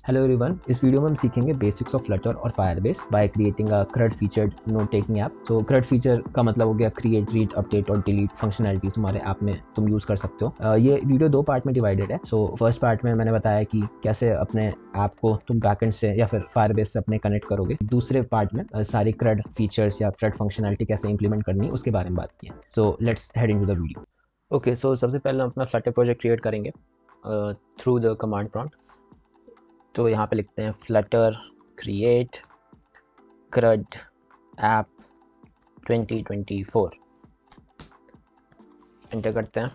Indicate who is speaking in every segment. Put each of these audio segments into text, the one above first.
Speaker 1: Hello everyone, इस video में हम सीखेंगे बेसिक्स ऑफ फ्लटर और Firebase by creating a CRUD featured note taking app. तो CRUD फीचर का मतलब हो गया क्रिएट, रीड, अपडेट और डिलीट फंक्शनैलिटीज तुम्हारे ऐप में तुम यूज़ कर सकते हो। ये वीडियो दो पार्ट में डिवाइडेड है। सो फर्स्ट पार्ट में मैंने बताया कि कैसे अपने ऐप को तुम बैकएंड से या फिर फायरबेस से अपने कनेक्ट करोगे। दूसरे पार्ट में सारी CRUD फीचर्स या CRUD फंक्शनैलिटी कैसे इंप्लीमेंट करनी है उसके बारे में बात की है। So let's head into the video. Okay, so सबसे पहले हम अपना फ्लटर प्रोजेक्ट क्रिएट करेंगे थ्रू द कमांड प्रॉम्प्ट। तो यहाँ पे लिखते हैं Flutter create CRUD app 2024, enter करते हैं।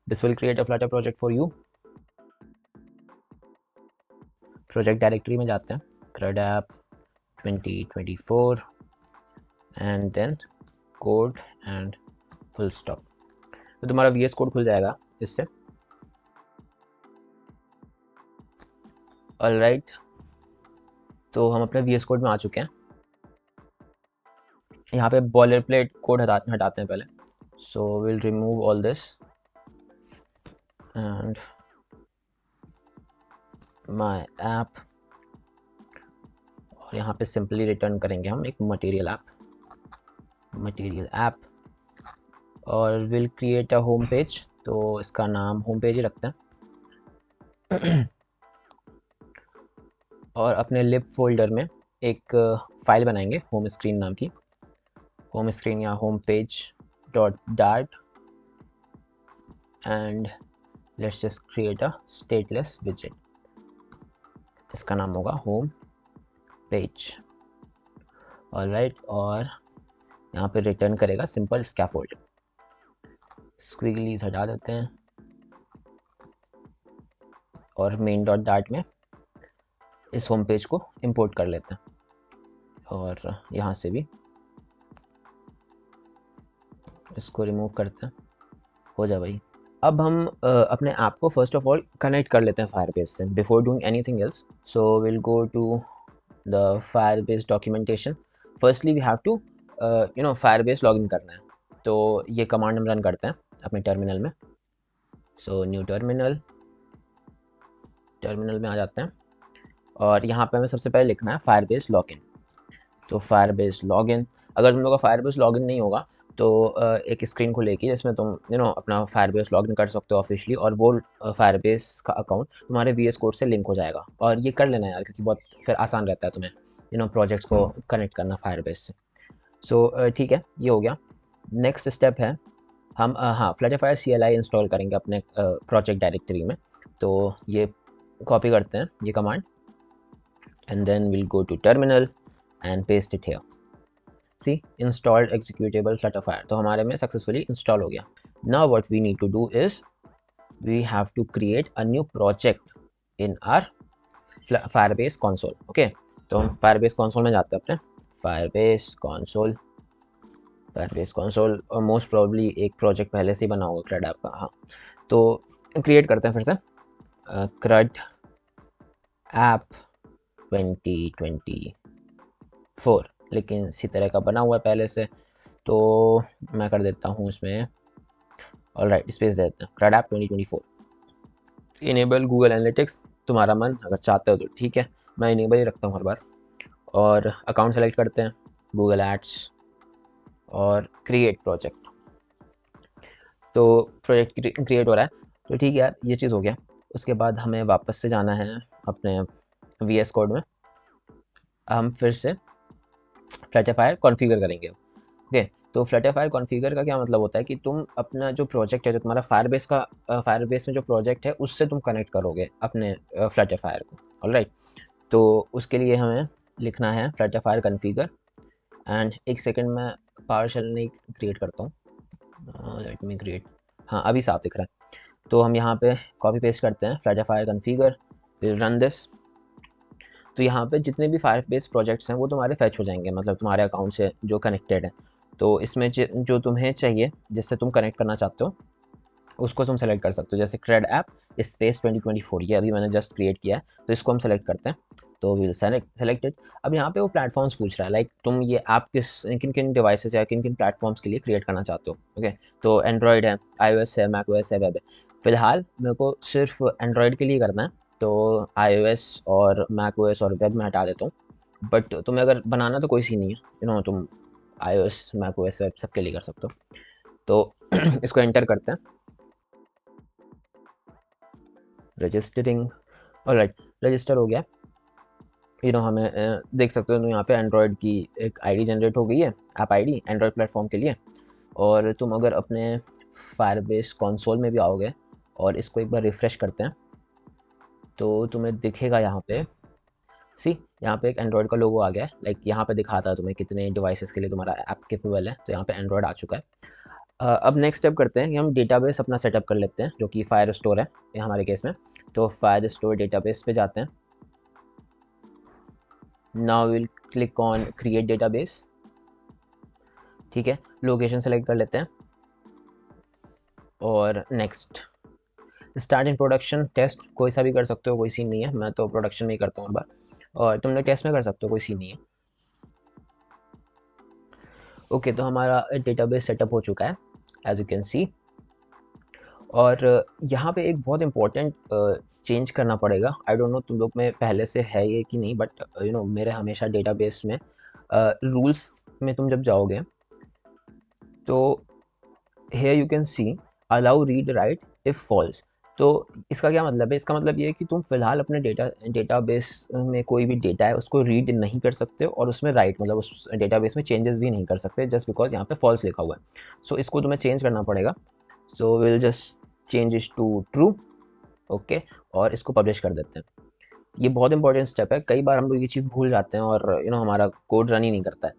Speaker 1: This will create a Flutter project for you. Project directory में जाते हैं, CRUD app 2024 and then code and full stop. तो तुम्हारा VS कोड खुल जाएगा इससे। ऑलराइट, तो हम अपने VS कोड में आ चुके हैं। यहाँ पे बॉलर प्लेट कोड हटाते हैं पहले। So will remove all this and my app, और यहाँ पे सिंपली रिटर्न करेंगे हम एक मटेरियल ऐप और will create a home page. तो इसका नाम होम पेज ही रखते हैं। और अपने लिब फोल्डर में एक फाइल बनाएंगे होम स्क्रीन नाम की, होम स्क्रीन या home page .dart and let's just create a stateless विजेट। इसका नाम होगा होम पेज। ऑलराइट, और यहाँ पे रिटर्न करेगा सिंपल स्कैफोल्ड। स्क्विगलीज हटा देते हैं और मेन .dart में इस होम पेज को इंपोर्ट कर लेते हैं और यहाँ से भी इसको रिमूव करते हैं। हो जाए भाई। अब हम अपने ऐप को फर्स्ट ऑफ ऑल कनेक्ट कर लेते हैं फायरबेस से before doing anything else. So will go to the Firebase documentation. Firstly we have to Firebase login करना है। तो ये कमांड हम रन करते हैं अपने टर्मिनल में। सो न्यू टर्मिनल में आ जाते हैं और यहाँ पे हमें सबसे पहले लिखना है फायरबेस लॉगिन। तो फायरबेस लॉगिन, अगर तुम लोग का फायरबेस लॉगिन नहीं होगा तो एक स्क्रीन खुलेगी जिसमें तुम अपना फायरबेस लॉगिन कर सकते हो ऑफिशियली, और वो फायरबेस का अकाउंट तुम्हारे VS कोड से लिंक हो जाएगा। और ये कर लेना यार, क्योंकि बहुत फिर आसान रहता है तुम्हें प्रोजेक्ट्स को कनेक्ट करना फायरबेस से। सो ठीक है, ये हो गया। नेक्स्ट स्टेप है हम फ्लटरफायर CLI इंस्टॉल करेंगे अपने प्रोजेक्ट डायरेक्टरी में। तो ये कॉपी करते हैं ये command and then will go to terminal and paste it here. See installed executable FlutterFire, तो हमारे में सक्सेसफुली इंस्टॉल हो गया। Now what we need to do is we have to create a new project in our Firebase console. Okay, तो हम Firebase console में जाते हैं अपने फायरबेस कंसोल और मोस्ट प्रोबेबली एक प्रोजेक्ट पहले से ही बना होगा CRUD ऐप का। हाँ, तो क्रिएट करते हैं फिर से CRUD ऐप 2024, लेकिन इसी तरह का बना हुआ है पहले से, तो मैं कर देता हूँ इसमें ऑलराइट स्पेस दे देते हैं CRUD app 2024। Enable Google analytics, तुम्हारा मन, अगर चाहते हो तो ठीक है, मैं इनेबल ही रखता हूँ हर बार। और अकाउंट सेलेक्ट करते हैं, गूगल एड्स और क्रिएट प्रोजेक्ट। तो प्रोजेक्ट क्रिएट हो रहा है, तो ठीक है यार, ये चीज़ हो गया। उसके बाद हमें वापस से जाना है अपने VS कोड में। हम फिर से फ्लटरफायर कॉन्फ़िगर करेंगे। ओके, तो फ्लटरफायर कॉन्फ़िगर का क्या मतलब होता है कि तुम अपना जो प्रोजेक्ट है, जो तुम्हारा फायरबेस में जो प्रोजेक्ट है उससे तुम कनेक्ट करोगे अपने फ्लटरफायर को। ऑलराइट, तो उसके लिए हमें लिखना है फ्लटरफायर कॉन्फ़िगर एंड एक सेकंड में पावरशेल नहीं क्रिएट करता हूँ। Let me create. हाँ, अभी साफ दिख रहा है। तो हम यहाँ पे कॉपी पेस्ट करते हैं फ्लटरफायर कॉन्फ़िगर, विल रन दिस। तो यहाँ पे जितने भी फायरबेस प्रोजेक्ट्स हैं वो तुम्हारे फैच हो जाएंगे, मतलब तुम्हारे अकाउंट से जो कनेक्टेड है। तो इसमें जो तुम्हें चाहिए, जिससे तुम कनेक्ट करना चाहते हो, उसको तुम सेलेक्ट कर सकते हो। जैसे CRUD ऐप स्पेस 2024, ये अभी मैंने जस्ट क्रिएट किया है, तो इसको हम सेलेक्ट करते हैं। तो विल सेलेक्ट इट। अब यहाँ पे वो प्लेटफॉर्म्स पूछ रहा है, लाइक तुम ये ऐप किन किन डिवाइसेस या किन किन प्लेटफॉर्म्स के लिए क्रिएट करना चाहते हो। ओके, तो एंड्रॉयड है, iOS है, macOS है, वेब है। फिलहाल मेरे को सिर्फ एंड्रॉयड के लिए करना है, तो iOS और macOS और वेब में हटा देता हूँ, बट तुम्हें अगर बनाना तो कोई सी नहीं है, तुम iOS macOS वेब सबके लिए कर सकते हो। तो इसको एंटर करते हैं, रजिस्टरिंग। ऑलराइट, रजिस्टर हो गया। हमें देख सकते हो यहाँ पे एंड्रॉयड की एक आईडी जनरेट हो गई है, ऐप आईडी एंड्रॉयड प्लेटफॉर्म के लिए। और तुम अगर अपने फायरबेस कंसोल में भी आओगे और इसको एक बार रिफ़्रेश करते हैं, तो तुम्हें दिखेगा यहाँ पे, सी यहाँ पे एक एंड्रॉयड का लोगो आ गया है। लाइक यहाँ पे दिखाता है तुम्हें कितने डिवाइसेस के लिए तुम्हारा ऐप केपेबल है, तो यहाँ पे एंड्रॉयड आ चुका है। अब नेक्स्ट स्टेप करते हैं कि हम डेटाबेस अपना सेटअप कर लेते हैं, जो कि फायर स्टोर है ये हमारे केस में। तो फायर स्टोर डेटाबेस पे जाते हैं। Now will click on create database. ठीक है, लोकेशन सेलेक्ट कर लेते हैं और next start in production test, कोई सा भी कर सकते हो, कोई सीन नहीं है, मैं तो प्रोडक्शन में ही करता हूँ बार, और तुम लोग टेस्ट में कर सकते हो, कोई सीन नहीं है। ओके, तो हमारा डेटाबेस सेटअप हो चुका है एज यू कैन सी। और यहाँ पे एक बहुत इंपॉर्टेंट चेंज करना पड़ेगा। आई डोंट नो तुम लोग में पहले से है ये कि नहीं, बट मेरे हमेशा डेटाबेस में रूल्स में तुम जब जाओगे तो here you can see allow read write if false. तो इसका क्या मतलब है? इसका मतलब ये है कि तुम फिलहाल अपने डेटाबेस में कोई भी डेटा है उसको रीड नहीं कर सकते हो, और उसमें राइट मतलब उस डेटाबेस में चेंजेस भी नहीं कर सकते, जस्ट बिकॉज यहाँ पे फॉल्स लिखा हुआ है। सो इसको तुम्हें चेंज करना पड़ेगा। So will just change it to true. Okay, और इसको पब्लिश कर देते हैं। ये बहुत इंपॉर्टेंट स्टेप है, कई बार हम लोग ये चीज़ भूल जाते हैं और हमारा कोड रन ही नहीं करता है।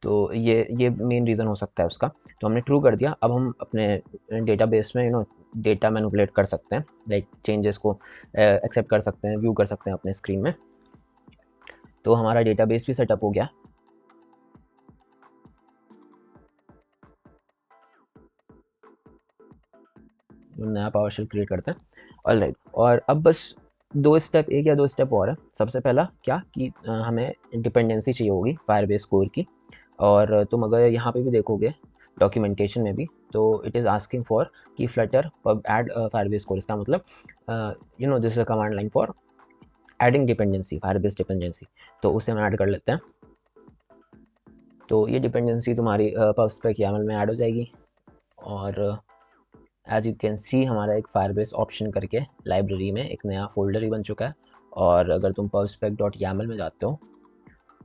Speaker 1: तो ये मेन रीज़न हो सकता है उसका। तो हमने ट्रू कर दिया। अब हम अपने डेटाबेस में डेटा मैनिपुलेट कर सकते हैं, लाइक चेंजेस को एक्सेप्ट कर सकते हैं, व्यू कर सकते हैं अपने स्क्रीन में। तो हमारा डेटाबेस भी सेटअप हो गया। नया पावरशेल क्रिएट करते हैं। ऑलराइट, और अब बस एक या दो स्टेप और है। सबसे पहला क्या कि हमें डिपेंडेंसी चाहिए होगी फायरबेस कोर की। और तुम अगर यहाँ पे भी देखोगे डॉक्यूमेंटेशन में भी, तो इट इज़ आस्किंग फॉर कि Flutter pub add Firebase core. इसका मतलब this is a command line for adding dependency, Firebase dependency. तो उसे हम ऐड कर लेते हैं। तो ये डिपेंडेंसी तुम्हारी पब्सपेक YAML में ऐड हो जाएगी। और एज यू कैन सी हमारा एक फायरबेस ऑप्शन करके लाइब्रेरी में एक नया फोल्डर ही बन चुका है। और अगर तुम pubspec.yaml में जाते हो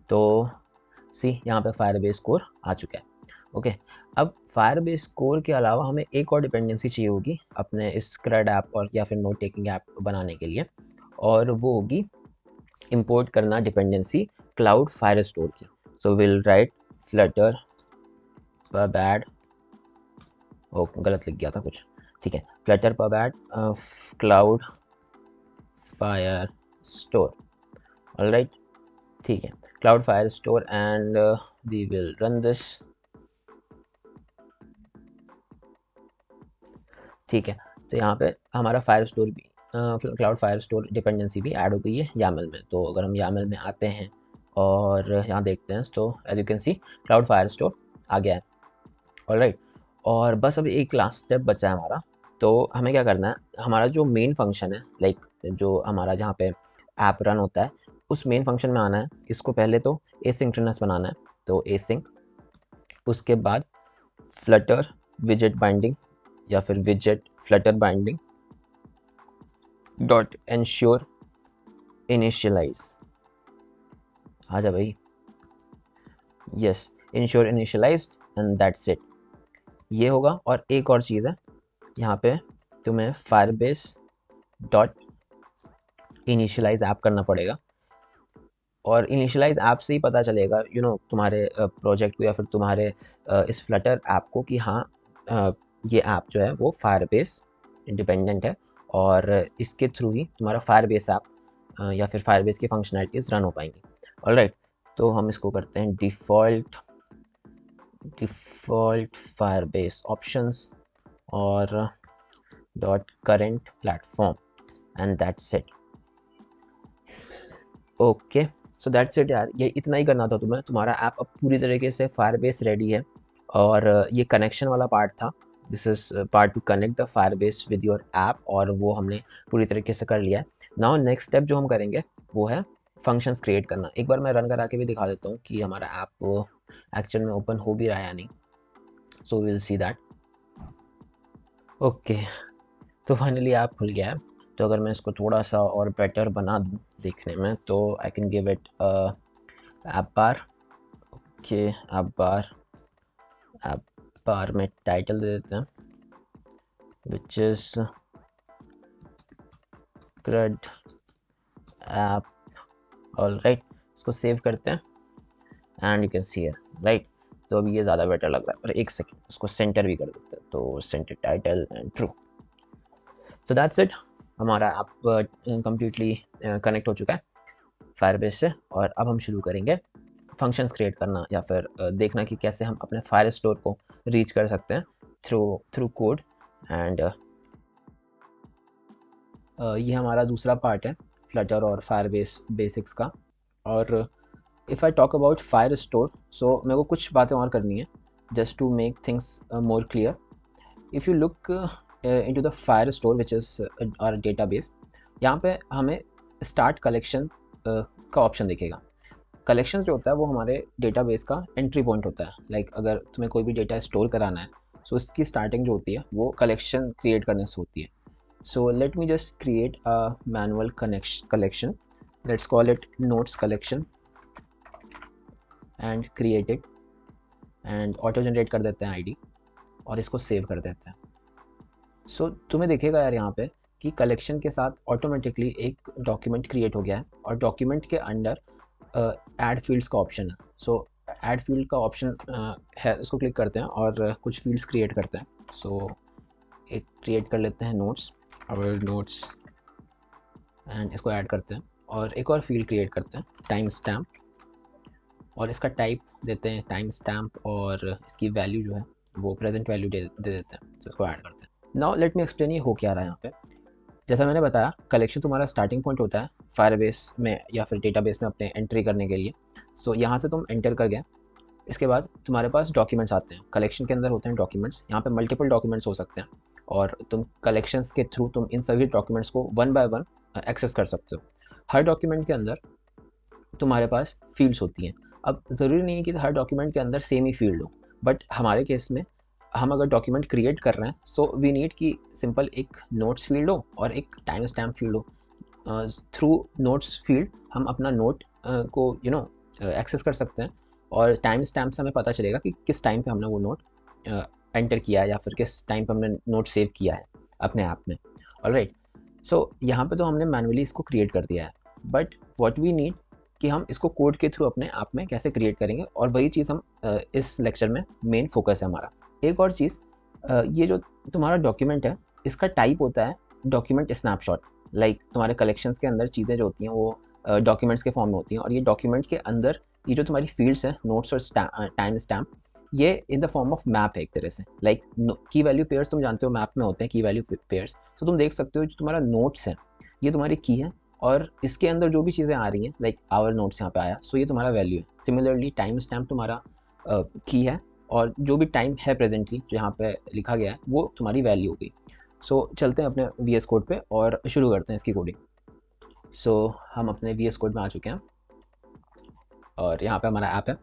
Speaker 1: तो सी यहाँ पे फायरबेस कोर आ चुका है। ओके, अब फायरबेस कोर के अलावा हमें एक और डिपेंडेंसी चाहिए होगी अपने इस स्क्रड ऐप और या फिर नोट टेकिंग ऐप बनाने के लिए, और वो होगी इंपोर्ट करना डिपेंडेंसी क्लाउड फायर स्टोर की। So will write flutter pub add, ओ गलत लिख गया था कुछ, ठीक है, flutter pub add cloud fire store. Alright, ठीक है, cloud fire store and we will run this. ठीक है, तो यहाँ पे हमारा फायर स्टोर भी क्लाउड फायर स्टोर डिपेंडेंसी भी ऐड हो गई है YAML में। तो अगर हम YAML में आते हैं और यहाँ देखते हैं, तो as you can see cloud fire store आ गया है। ऑलराइट, और बस अभी एक लास्ट स्टेप बचा है हमारा। तो हमें क्या करना है, हमारा जो मेन फंक्शन है, लाइक जो हमारा जहाँ पे ऐप रन होता है, उस मेन फंक्शन में आना है। इसको पहले तो एसिंक्रोनस बनाना है, तो एसिंक, उसके बाद फ्लटर विजेट बाइंडिंग या फिर विजेट flutter binding dot ensure initialize. आ जा भाई, yes, ensure initialized and that's it, ये होगा। और एक और चीज़ है, यहाँ पे तुम्हें फायरबेस डॉट इनिशियलाइज ऐप करना पड़ेगा। और इनिशियलाइज ऐप से ही पता चलेगा तुम्हारे प्रोजेक्ट को या फिर तुम्हारे इस फ्लटर ऐप को कि हाँ ये ऐप जो है वो फायरबेस इंडिपेंडेंट है, और इसके थ्रू ही तुम्हारा फायरबेस ऐप या फिर फायरबेस की फंक्शनैलिटीज़ रन हो पाएंगी। ऑलराइट, तो हम इसको करते हैं डिफ़ॉल्ट फायरबेस ऑप्शंस और dot current platform and that's it. Okay, so that's it यार, ये इतना ही करना था तुम्हें। तुम्हारा ऐप अब पूरी तरीके से फायरबेस रेडी है। और ये कनेक्शन वाला पार्ट था, this is part two connect the Firebase with your app, और वो हमने पूरी तरीके से कर लिया है। नाउ नेक्स्ट स्टेप जो हम करेंगे वो है फंक्शंस क्रिएट करना। एक बार मैं रन करा के भी दिखा देता हूँ कि हमारा ऐप एक्चुअल में ओपन हो भी रहा है या नहीं। So will see that. Okay, तो फाइनली ऐप खुल गया है। तो अगर मैं इसको थोड़ा सा और बेटर बना दूँ देखने में, तो I can give it app bar. Okay, app bar में टाइटल दे देते हैं which is CRUD app. Alright, इसको सेव करते हैं एंड यू कैन सी है राइट। तो अभी ये ज़्यादा बेटर लग रहा है। और एक सेकेंड, उसको सेंटर भी कर देते हैं, तो centre title and true. So that's it, हमारा ऐप कम्प्लीटली कनेक्ट हो चुका है फायरबेस से। और अब हम शुरू करेंगे फंक्शंस क्रिएट करना, या फिर देखना कि कैसे हम अपने फायर स्टोर को रीच कर सकते हैं थ्रू कोड। एंड ये हमारा दूसरा पार्ट है फ्लटर और फायरबेस बेसिक्स का। और if I talk about fire store, so मेरे को कुछ बातें और करनी है just to make things more clear. If you look into the fire store which is our database, यहाँ पे हमें स्टार्ट कलेक्शन का ऑप्शन दिखेगा। कलेक्शन जो होता है वो हमारे डेटाबेस का एंट्री पॉइंट होता है। लाइक अगर तुम्हें कोई भी डेटा स्टोर कराना है, सो इसकी स्टार्टिंग जो होती है वो कलेक्शन क्रिएट करने से होती है। So let me just create a manual collection, let's call it notes collection and create it, and auto generate कर देते हैं आईडी और इसको सेव कर देते हैं। सो तुम्हें दिखेगा यार यहाँ पे कि कलेक्शन के साथ ऑटोमेटिकली एक डॉक्यूमेंट क्रिएट हो गया है, और डॉक्यूमेंट के अंडर ऐड फील्ड्स का ऑप्शन है। सो ऐड फील्ड का ऑप्शन है, उसको क्लिक करते हैं और कुछ फील्ड्स क्रिएट करते हैं। सो एक क्रिएट कर लेते हैं नोट्स, और नोट्स, एंड इसको ऐड करते हैं। और एक और फील्ड क्रिएट करते हैं टाइम स्टैम्प, और इसका टाइप देते हैं टाइम स्टैम्प, और इसकी वैल्यू जो है वो प्रेजेंट वैल्यू दे देते हैं। तो इसको ऐड करते हैं। नाउ लेट मी एक्सप्लेन ये हो क्या रहा है यहाँ पे। जैसा मैंने बताया, कलेक्शन तुम्हारा स्टार्टिंग पॉइंट होता है फायरबेस में या फिर डेटाबेस में अपने एंट्री करने के लिए। सो यहाँ से तुम एंटर कर गए, इसके बाद तुम्हारे पास डॉक्यूमेंट्स आते हैं। कलेक्शन के अंदर होते हैं डॉक्यूमेंट्स, यहाँ पे मल्टीपल डॉक्यूमेंट्स हो सकते हैं, और तुम कलेक्शंस के थ्रू तुम इन सभी डॉक्यूमेंट्स को वन बाय वन एक्सेस कर सकते हो। हर डॉक्यूमेंट के अंदर तुम्हारे पास फील्ड्स होती हैं। अब ज़रूरी नहीं है कि हर डॉक्यूमेंट के अंदर सेम ही फील्ड हो, बट हमारे केस में हम अगर डॉक्यूमेंट क्रिएट कर रहे हैं, सो वी नीड कि सिंपल एक नोट्स फील्ड हो और एक टाइम स्टैम्प फील्ड हो। थ्रू नोट्स फील्ड हम अपना नोट को एक्सेस कर सकते हैं, और टाइम स्टैम्प से हमें पता चलेगा कि किस टाइम पे हमने वो नोट एंटर किया है, या फिर किस टाइम पे हमने नोट सेव किया है अपने ऐप में। ऑलराइट, सो यहाँ पे तो हमने मैनुअली इसको क्रिएट कर दिया है, बट व्हाट वी नीड कि हम इसको कोड के थ्रू अपने ऐप में कैसे क्रिएट करेंगे, और वही चीज़ हम इस लेक्चर में मेन फोकस है हमारा। एक और चीज़, ये जो तुम्हारा डॉक्यूमेंट है इसका टाइप होता है डॉक्यूमेंट स्नैपशॉट। लाइक तुम्हारे कलेक्शंस के अंदर चीज़ें जो होती हैं वो डॉक्यूमेंट्स के फॉर्म में होती हैं, और ये डॉक्यूमेंट के अंदर ये जो तुम्हारी फील्ड्स हैं नोट्स और टाइम स्टैम्प, ये इन द फॉर्म ऑफ मैप है एक तरह से। लाइक की वैल्यू पेयर्स तुम जानते हो मैप में होते हैं की वैल्यू पेयर्स। तो तुम देख सकते हो जो तुम्हारा नोट्स है ये तुम्हारी की है, और इसके अंदर जो भी चीज़ें आ रही हैं लाइक आवर नोट्स यहाँ पे आया, सो ये तुम्हारा वैल्यू है। सिमिलरली टाइम स्टैम्प तुम्हारा की है, और जो भी टाइम है प्रेजेंटली जो यहाँ पे लिखा गया है वो तुम्हारी वैल्यू हो गई। सो चलते हैं अपने VS कोड पे और शुरू करते हैं इसकी कोडिंग। सो हम अपने VS कोड में आ चुके हैं, और यहाँ पे हमारा ऐप है।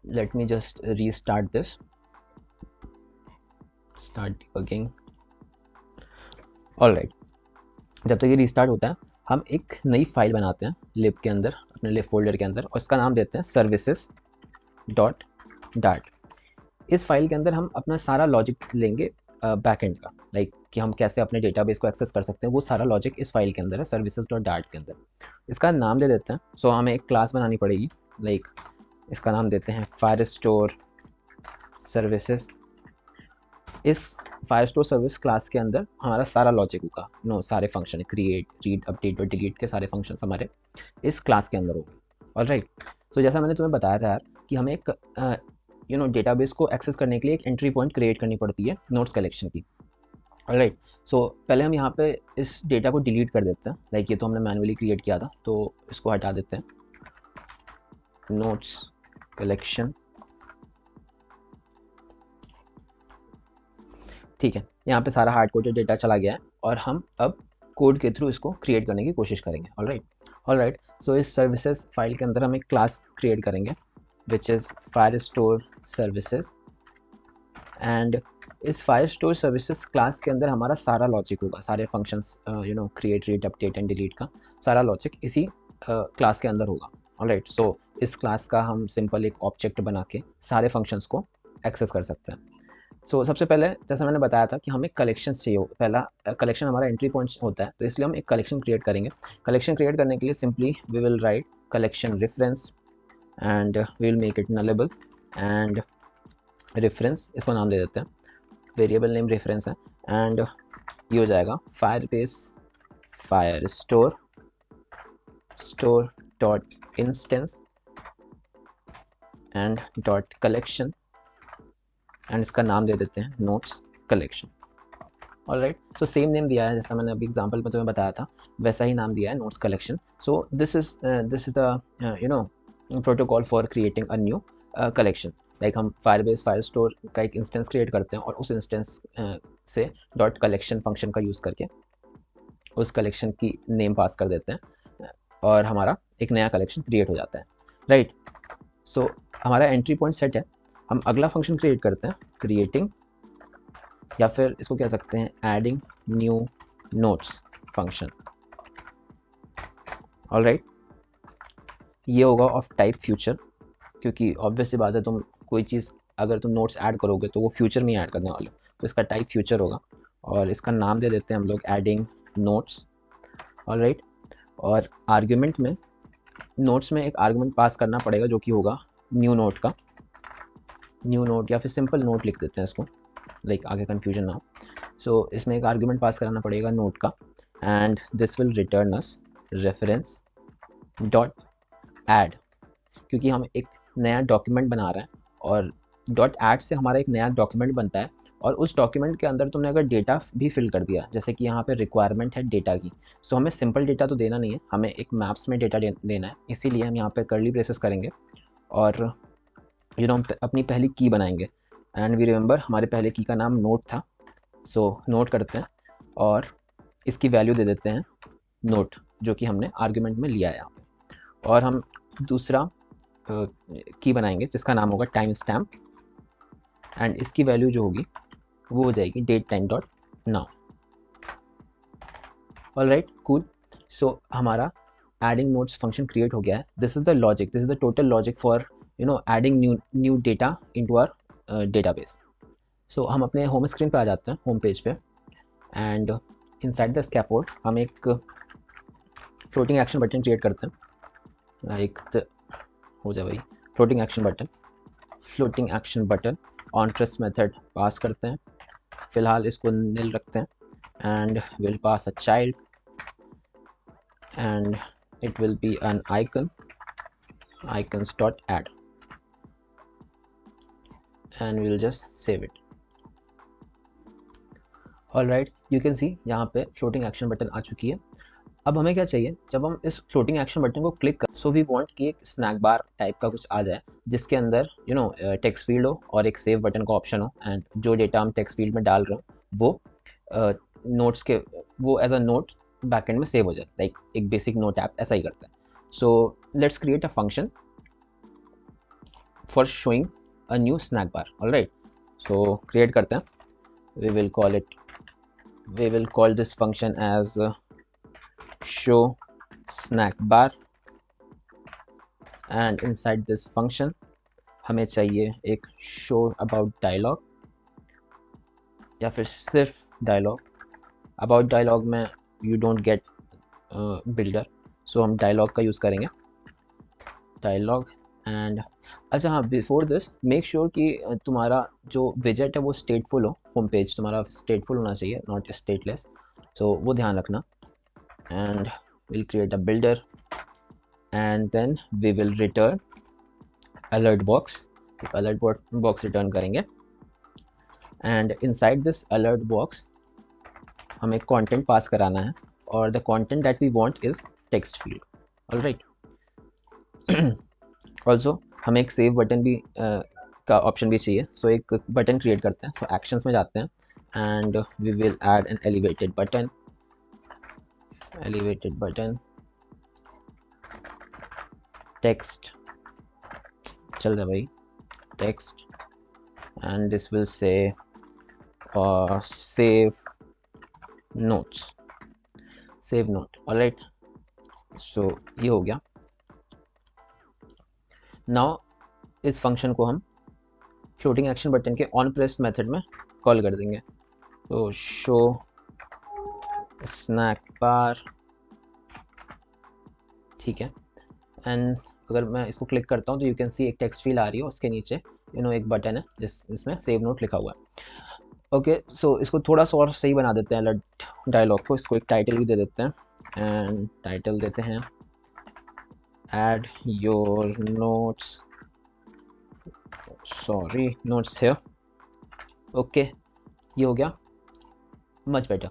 Speaker 1: Let me just restart this, start debugging. Alright, जब तक ये रीस्टार्ट होता है हम एक नई फाइल बनाते हैं लिब के अंदर, अपने लिब फोल्डर के अंदर, और इसका नाम देते हैं services.dart। इस फाइल के अंदर हम अपना सारा लॉजिक लेंगे बैकएंड का, लाइक कि हम कैसे अपने डेटाबेस को एक्सेस कर सकते हैं, वो सारा लॉजिक इस फाइल के अंदर है services.dart के अंदर। इसका नाम दे देते हैं। सो हमें एक क्लास बनानी पड़ेगी, लाइक इसका नाम देते हैं फायरस्टोर सर्विसेज। इस फायरस्टोर सर्विस क्लास के अंदर हमारा सारा लॉजिक होगा, सारे फंक्शन क्रिएट, रीड, अपडेट और डिलीट के सारे फंक्शन हमारे इस क्लास के अंदर होंगे। ऑलराइट, सो जैसा मैंने तुम्हें बताया था यार कि हमें एक डेटाबेस को एक्सेस करने के लिए एक एंट्री पॉइंट क्रिएट करनी पड़ती है नोट्स कलेक्शन की। ऑलराइट, सो पहले हम यहाँ पे इस डेटा को डिलीट कर देते हैं। लाइक ये तो हमने मैनुअली क्रिएट किया था, तो इसको हटा देते हैं, नोट्स कलेक्शन। ठीक है, यहाँ पे सारा हार्ड कोडेड डेटा चला गया है, और हम अब कोड के थ्रू इसको क्रिएट करने की कोशिश करेंगे। ऑलराइट, सो इस सर्विसेज फाइल के अंदर हम एक क्लास क्रिएट करेंगे which is Firestore services, and इस फायरस्टोर सर्विसेज क्लास के अंदर हमारा सारा लॉजिक होगा, सारे functions create, read, update and delete का सारा लॉजिक इसी क्लास के अंदर होगा। ऑलराइट, सो इस क्लास का हम सिंपल एक ऑब्जेक्ट बना के सारे फंक्शंस को एक्सेस कर सकते हैं। सो सबसे पहले जैसा मैंने बताया था कि हमें कलेक्शन चाहिए, पहला कलेक्शन हमारा एंट्री पॉइंट होता है, तो इसलिए हम एक कलेक्शन क्रिएट करेंगे। कलेक्शन क्रिएट करने के लिए simply we will write collection reference and we will make it nullable, and reference इसको नाम दे देते हैं, वेरिएबल नेम रेफरेंस है, एंड ये हो जाएगा Firebase Firestore store dot instance and dot collection, and इसका नाम दे देते हैं notes collection. Alright, so same name दिया है जैसा मैंने अभी एग्जांपल में तुम्हें बताया था, वैसा ही नाम दिया है notes collection. So this is the protocol for creating a new collection. Like हम फायरबेस फायरस्टोर का एक इंस्टेंस क्रिएट करते हैं और उस इंस्टेंस से डॉट कलेक्शन फंक्शन का यूज़ करके उस कलेक्शन की नेम पास कर देते हैं और हमारा एक नया कलेक्शन क्रिएट हो जाता है। राइट, सो हमारा एंट्री पॉइंट सेट है। हम अगला फंक्शन क्रिएट करते हैं क्रिएटिंग, या फिर इसको कह सकते हैं adding new notes function. Alright, ये होगा ऑफ टाइप फ्यूचर, क्योंकि ऑब्वियस सी बात है, तुम कोई चीज़ अगर तुम नोट्स ऐड करोगे तो वो फ्यूचर में ही ऐड करने वाले हो, तो इसका टाइप फ्यूचर होगा और इसका नाम दे देते हैं हम लोग एडिंग नोट्स। ऑलराइट, और आर्ग्यूमेंट में नोट्स में एक आर्ग्यूमेंट पास करना पड़ेगा जो कि होगा न्यू नोट का, न्यू नोट या फिर सिंपल नोट लिख देते हैं इसको, लाइक आगे कन्फ्यूजन ना हो। सो इसमें एक आर्ग्यूमेंट पास कराना पड़ेगा नोट का, and this will return us reference dot add, क्योंकि हम एक नया डॉक्यूमेंट बना रहे हैं और डॉट ऐड से हमारा एक नया डॉक्यूमेंट बनता है, और उस डॉक्यूमेंट के अंदर तुमने अगर डेटा भी फिल कर दिया, जैसे कि यहाँ पे रिक्वायरमेंट है डेटा की, सो हमें सिंपल डेटा तो देना नहीं है, हमें एक मैप्स में डेटा देना है, इसीलिए हम यहाँ पे कर्ली ब्रेसेस करेंगे और हम अपनी पहली की बनाएंगे। एंड वी रिमेंबर हमारे पहले की का नाम नोट था, सो नोट करते हैं और इसकी वैल्यू दे देते हैं नोट, जो कि हमने आर्ग्यूमेंट में लिया है यहाँ पे। और हम दूसरा की बनाएंगे जिसका नाम होगा टाइम स्टैम्प, एंड इसकी वैल्यू जो होगी वो हो जाएगी date time dot now. Alright, cool, so हमारा एडिंग नोट्स फंक्शन क्रिएट हो गया है। This is the logic, this is the total logic for adding new data into our database. So हम अपने होम स्क्रीन पे आ जाते हैं, होम पेज पे, एंड इनसाइड द स्कैफोल्ड हम एक फ्लोटिंग एक्शन बटन क्रिएट करते हैं, लाइक हो जाए भाई floating action button on pressed method pass करते हैं, फिलहाल इसको नील रखते हैं, and will pass a child and it will be an icon, icons dot add, and we'll just save it. Alright, you can see यहाँ पे floating action button आ चुकी है। अब हमें क्या चाहिए, जब हम इस फ्लोटिंग एक्शन बटन को क्लिक कर, सो वी वांट कि एक स्नैक बार टाइप का कुछ आ जाए जिसके अंदर टेक्स्ट फील्ड हो और एक सेव बटन का ऑप्शन हो, एंड जो डेटा हम टेक्स्ट फील्ड में डाल रहे हो वो नोट्स के वो एज अ नोट बैकएंड में सेव हो जाए, लाइक एक बेसिक नोट ऐप ऐसा ही करता है। So let's create a function for showing a new snack bar. Alright, so create करते हैं, we will call this function as show snack bar, and inside this function हमें चाहिए एक show about dialog या फिर सिर्फ dialog। about dialog में you don't get builder, so हम dialog का यूज़ करेंगे, dialog। एंड अच्छा हाँ, बिफोर दिस मेक श्योर कि तुम्हारा जो विजेट है वो स्टेटफुल हो, होम पेज तुम्हारा स्टेटफुल होना चाहिए, नॉट स्टेटलेस, सो वो ध्यान रखना। And will create a builder, and then we will return alert box, एक अलर्ट बॉक्स रिटर्न करेंगे, and inside this alert box हमें कंटेंट पास कराना है, और the content that we want is text field. Alright, also हमें एक save button भी का ऑप्शन भी चाहिए, सो एक बटन क्रिएट करते हैं, सो एक्शंस में जाते हैं, and we will add an elevated button, elevated button text चल रहा है भाई text and this will say save note alright so ये हो गया। नाउ इस फंक्शन को हम फ्लोटिंग एक्शन बटन के ऑन प्रेस्ड मेथड में कॉल कर देंगे। तो शो स्नैक बार, ठीक है। एंड अगर मैं इसको क्लिक करता हूँ तो यू कैन सी एक टेक्स्ट फील्ड आ रही है, उसके नीचे एक बटन है जिसमें सेव नोट लिखा हुआ है। ओके सो इसको थोड़ा सा और सही बना देते हैं अलर्ट डायलॉग को, इसको एक टाइटल भी दे देते हैं एंड टाइटल देते हैं add your notes here. Okay ये हो गया much better.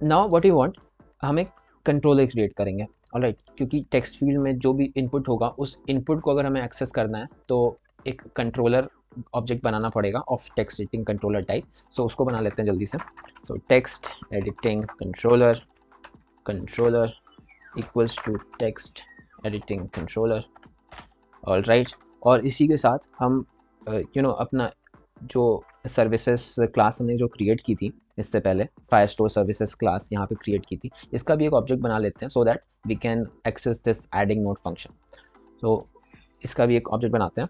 Speaker 1: Now what you want, हम एक कंट्रोलर क्रिएट करेंगे ऑलराइट, क्योंकि टेक्स्ट फील्ड में जो भी इनपुट होगा उस इनपुट को अगर हमें एक्सेस करना है तो एक कंट्रोलर ऑब्जेक्ट बनाना पड़ेगा of text editing controller type. So उसको बना लेते हैं जल्दी से। So text editing controller equals to text editing controller alright. और इसी के साथ हम अपना जो सर्विसेज क्लास हमने जो क्रिएट की थी इससे पहले, फायरस्टोर सर्विसेज क्लास यहाँ पे क्रिएट की थी, इसका भी एक ऑब्जेक्ट बना लेते हैं so that we can access this adding note function. तो इसका भी एक ऑब्जेक्ट बनाते हैं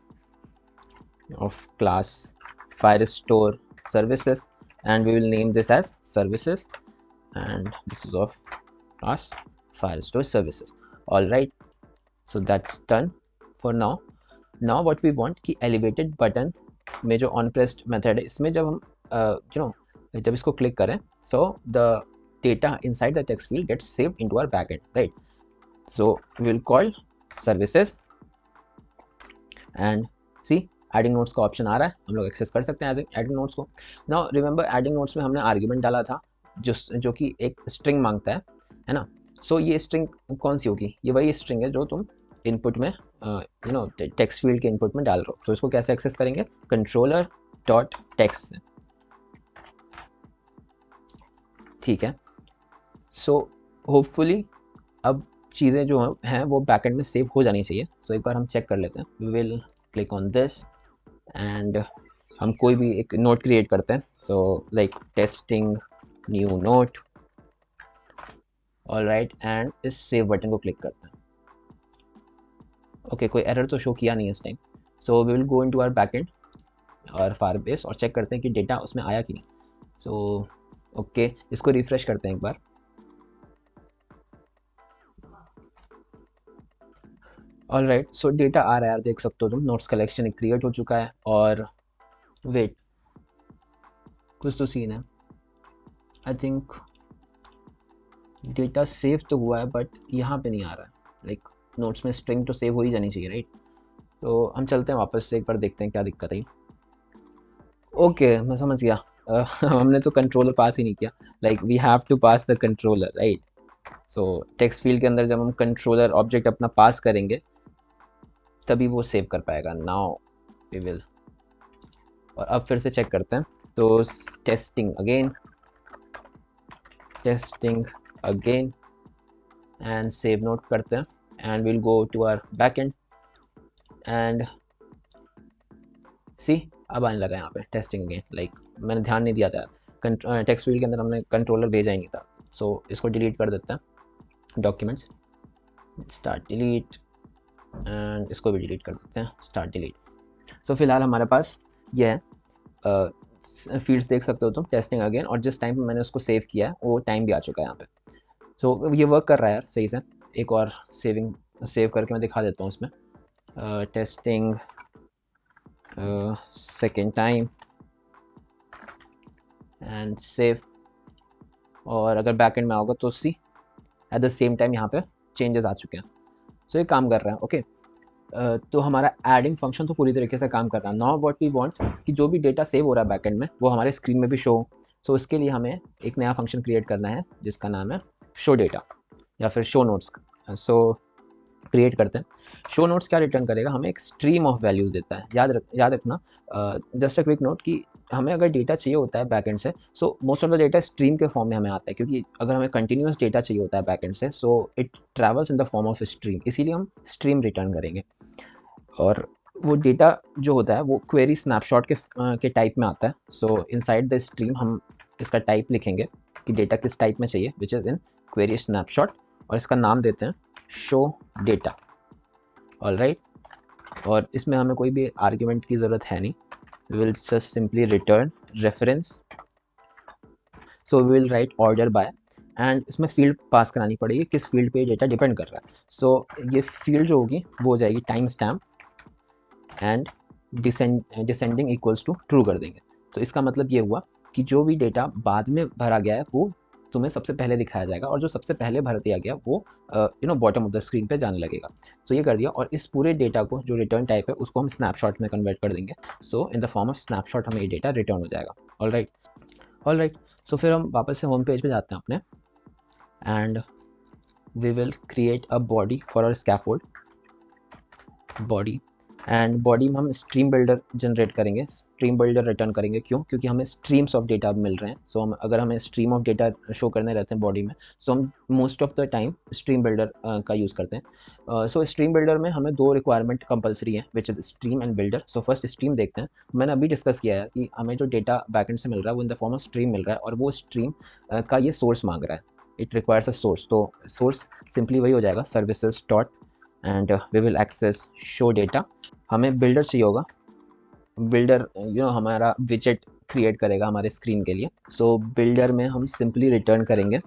Speaker 1: of class firestore services and we will name this as services and this is of class firestore services। all right so that's done for now। now what we want कि elevated button में जो on pressed method है इसमें जब हम जब इसको click करें so the data inside the text field gets saved into our backend right। so we will call services and see adding notes का ऑप्शन आ रहा है, हम लोग एक्सेस कर सकते हैं एडिंग नोट्स को। नाउ रिमेंबर एडिंग नोट्स में हमने आर्ग्यूमेंट डाला था जो कि एक स्ट्रिंग मांगता है ना। सो ये स्ट्रिंग कौन सी होगी, ये वही स्ट्रिंग है जो तुम इनपुट में टेक्स्ट फील्ड के इनपुट में डाल रहे हो। तो इसको कैसे एक्सेस करेंगे, कंट्रोलर डॉट टेक्स्ट से, ठीक है। सो होपफुली अब चीज़ें जो हैं वो बैकएंड में सेव हो जानी चाहिए। सो एक बार हम चेक कर लेते हैं। We will click on this and हम कोई भी एक नोट क्रिएट करते हैं। So like testing new note alright and इस सेव बटन को क्लिक करते हैं। ओके कोई एरर तो शो किया नहीं है इस time. So we will go into our backend और फायरबेस और चेक करते हैं कि डेटा उसमें आया कि नहीं। सो ओके इसको रिफ्रेश करते हैं एक बार। ऑलराइट सो डेटा आ रहा है यार, देख सकते हो तुम, नोट्स कलेक्शन एक क्रिएट हो चुका है। और वेट कुछ तो सीन है, आई थिंक डेटा सेव तो हुआ है बट यहाँ पे नहीं आ रहा है। लाइक नोट्स में स्ट्रिंग तो सेव हो ही जानी चाहिए राइट। तो हम चलते हैं वापस से, एक बार देखते हैं क्या दिक्कत आई। ओके मैं समझ गया। हमने तो कंट्रोलर पास ही नहीं किया। Like we have to pass the controller right. So text field के अंदर जब हम कंट्रोलर ऑब्जेक्ट अपना पास करेंगे तभी वो सेव कर पाएगा। नाउ वी विल, और अब फिर से चेक करते हैं। तो testing again and save note करते हैं and will go to our backend and see अब आने लगा यहाँ पे टेस्टिंग अगेन। लाइक मैंने ध्यान नहीं दिया था, टेक्स्ट फील्ड के अंदर हमने कंट्रोलर भेजा ही नहीं था। सो इसको डिलीट कर देते हैं, डॉक्यूमेंट्स स्टार्ट डिलीट एंड इसको भी डिलीट कर देते हैं, स्टार्ट डिलीट। सो फिलहाल हमारे पास ये है, फील्ड्स देख सकते हो तुम, टेस्टिंग अगेन, और जिस टाइम पे मैंने उसको सेव किया है वो टाइम भी आ चुका है यहाँ पे। सो ये वर्क कर रहा है यार सही से। एक और सेव करके मैं दिखा देता हूँ उसमें, testing second time and save. और अगर बैकएंड में आओगे तो सी एट द सेम टाइम यहाँ पे चेंजेस आ चुके हैं। सो ये काम कर रहा है ओके। तो हमारा एडिंग फंक्शन तो पूरी तरीके से काम कर रहा है। नाउ व्हाट वी वांट कि जो भी डेटा सेव हो रहा है बैकएंड में वो हमारे स्क्रीन में भी शो हो। सो इसके लिए हमें एक नया फंक्शन क्रिएट करना है जिसका नाम है शो डेटा या फिर शो नोट्स। सो क्रिएट करते हैं। शो नोट्स क्या रिटर्न करेगा, हमें एक स्ट्रीम ऑफ वैल्यूज़ देता है। याद रखना, जस्ट अ क्विक नोट कि हमें अगर डेटा चाहिए होता है बैकएंड से, so most of the data stream के फॉर्म में हमें आता है, क्योंकि अगर हमें कंटिन्यूस डेटा चाहिए होता है बैकएंड से, so it travels in the form of stream, इसीलिए हम स्ट्रीम रिटर्न करेंगे। और वो डेटा जो होता है वो क्वेरी स्नैपशॉट के टाइप में आता है। सो इनसाइड द स्ट्रीम हम इसका टाइप लिखेंगे कि डेटा किस टाइप में चाहिए, which is in query snapshot, और इसका नाम देते हैं शो डेटा। ऑलराइट, और इसमें हमें कोई भी आर्ग्यूमेंट की ज़रूरत है नहीं, we will just simply return reference, so we will write order by, and इसमें फील्ड पास करानी पड़ेगी, किस फील्ड पे डेटा डिपेंड कर रहा है। सो ये फील्ड जो होगी वो हो जाएगी time stamp, and descending equals to true कर देंगे। तो इसका मतलब ये हुआ कि जो भी डेटा बाद में भरा गया है वो तुम्हें सबसे पहले दिखाया जाएगा, और जो सबसे पहले भर दिया गया वो बॉटम ऑफ द स्क्रीन पे जाने लगेगा। सो ये कर दिया, और इस पूरे डेटा को जो रिटर्न टाइप है उसको हम स्नैपशॉट में कन्वर्ट कर देंगे। So in the form of snapshot हमें ये डेटा रिटर्न हो जाएगा। ऑलराइट, सो फिर हम वापस से होम पेज पे जाते हैं अपने, and we will create a body for our scaffold body, and body में हम स्ट्रीम बिल्डर जनरेट करेंगे, स्ट्रीम बिल्डर रिटर्न करेंगे। क्यों? क्योंकि हमें स्ट्रीम्स ऑफ डेटा मिल रहे हैं। सो हम अगर हमें स्ट्रीम ऑफ डेटा शो करने रहते हैं बॉडी में, सो हम most of the time stream builder का यूज़ करते हैं। सो स्ट्रीम बिल्डर में हमें दो रिक्वायरमेंट कंपलसरी है, which is stream and builder. So first stream देखते हैं। मैंने अभी डिस्कस किया है कि हमें जो डेटा बैकएंड से मिल रहा है वो in the form of stream मिल रहा है, और वो स्ट्रीम का ये सोर्स मांग रहा है, इट रिक्वायर्स अ सोर्स। तो सोर्स सिंपली वही हो जाएगा, services dot, and we will access show data. हमें बिल्डर चाहिए होगा, बिल्डर हमारा विजेट क्रिएट करेगा हमारे स्क्रीन के लिए। सो बिल्डर में हम सिंपली रिटर्न करेंगे,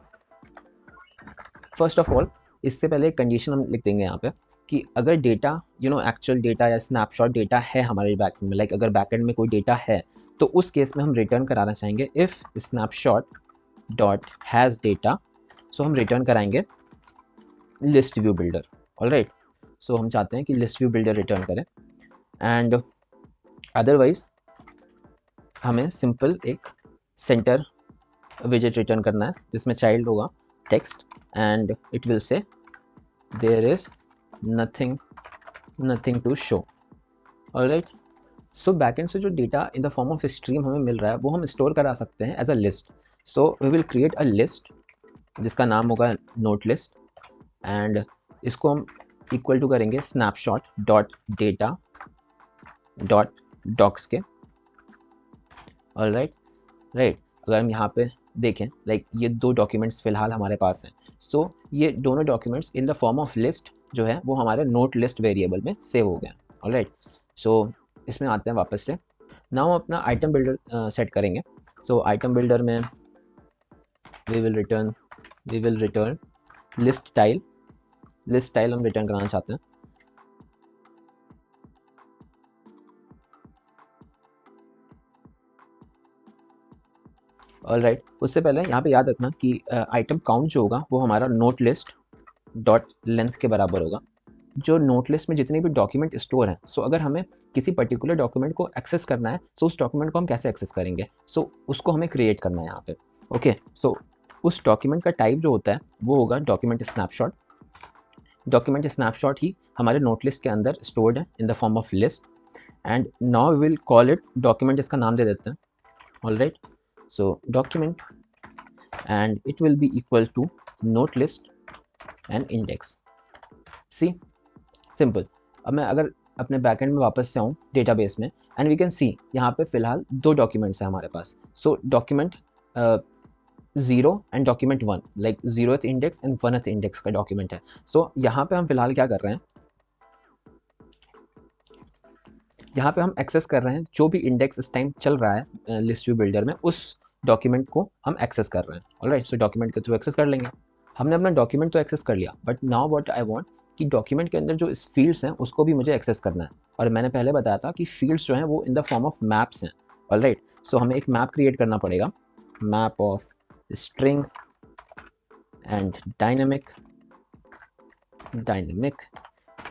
Speaker 1: फर्स्ट ऑफ ऑल इससे पहले एक कंडीशन हम लिख देंगे यहाँ पे कि अगर डेटा एक्चुअल डेटा या स्नैपशॉट डेटा है हमारे बैकएंड में, लाइक अगर बैकएंड में कोई डेटा है, तो उस केस में हम रिटर्न कराना चाहेंगे if snapshot dot has data. So हम रिटर्न कराएंगे list view builder. Alright, so हम चाहते हैं कि लिस्ट व्यू बिल्डर रिटर्न करें, एंड अदरवाइज हमें सिंपल एक सेंटर विजेट रिटर्न करना है जिसमें चाइल्ड होगा text, and it will say there is nothing to show. Alright, so backend से जो data in the form of stream हमें मिल रहा है वो हम स्टोर करा सकते हैं as a list. So we will create a list जिसका नाम होगा नोट लिस्ट, एंड इसको हम इक्वल टू करेंगे snapshot dot data dot docs के। ऑलराइट, राइट, अगर हम यहाँ पे देखें, लाइक ये दो डॉक्यूमेंट्स फ़िलहाल हमारे पास हैं। सो ये दोनों documents in the form of list जो है वो हमारे नोट लिस्ट वेरिएबल में सेव हो गए। ऑलराइट, सो इसमें आते हैं वापस से। नाउ हम अपना आइटम बिल्डर सेट करेंगे। सो आइटम बिल्डर में we will return list style हम रिटर्न कराना चाहते हैं। ऑलराइट, उससे पहले यहाँ पे याद रखना कि आइटम काउंट जो होगा वो हमारा नोट लिस्ट डॉट लेंथ के बराबर होगा। जो नोट लिस्ट में जितने भी डॉक्यूमेंट स्टोर हैं, सो अगर हमें किसी पर्टिकुलर डॉक्यूमेंट को एक्सेस करना है, सो उस डॉक्यूमेंट को हम कैसे एक्सेस करेंगे, सो उसको हमें क्रिएट करना है यहाँ पे। ओके, सो उस डॉक्यूमेंट का टाइप जो होता है वो होगा डॉक्यूमेंट स्नैपशॉट। डॉक्यूमेंट स्नैपशॉट ही हमारे नोट लिस्ट के अंदर स्टोर्ड है in the form of list, and now we will call it document, इसका नाम दे देते हैं। Alright, so document, and it will be equal to note list and index। See simple. अब मैं अगर अपने बैकएंड में वापस से आऊँ डेटाबेस में, एंड वी कैन सी यहाँ पे फिलहाल दो डॉक्यूमेंट्स हैं हमारे पास। So document 0 and document 1, like 0th index and 1th index का डॉक्यूमेंट है। सो यहाँ पे हम फिलहाल क्या कर रहे हैं, यहाँ पे हम एक्सेस कर रहे हैं जो भी इंडेक्स इस टाइम चल रहा है लिस्ट व्यू बिल्डर में, उस डॉक्यूमेंट को हम एक्सेस कर रहे हैं। ऑलराइट, सो डॉक्यूमेंट के थ्रू एक्सेस कर लेंगे। हमने अपना डॉक्यूमेंट तो एक्सेस कर लिया, but now what I want कि डॉक्यूमेंट के अंदर जो इस फील्ड्स हैं उसको भी मुझे एक्सेस करना है। और मैंने पहले बताया था कि फील्ड्स जो हैं वो in the form of maps हैं। ऑलराइट, सो हमें एक मैप क्रिएट करना पड़ेगा, map of string and dynamic,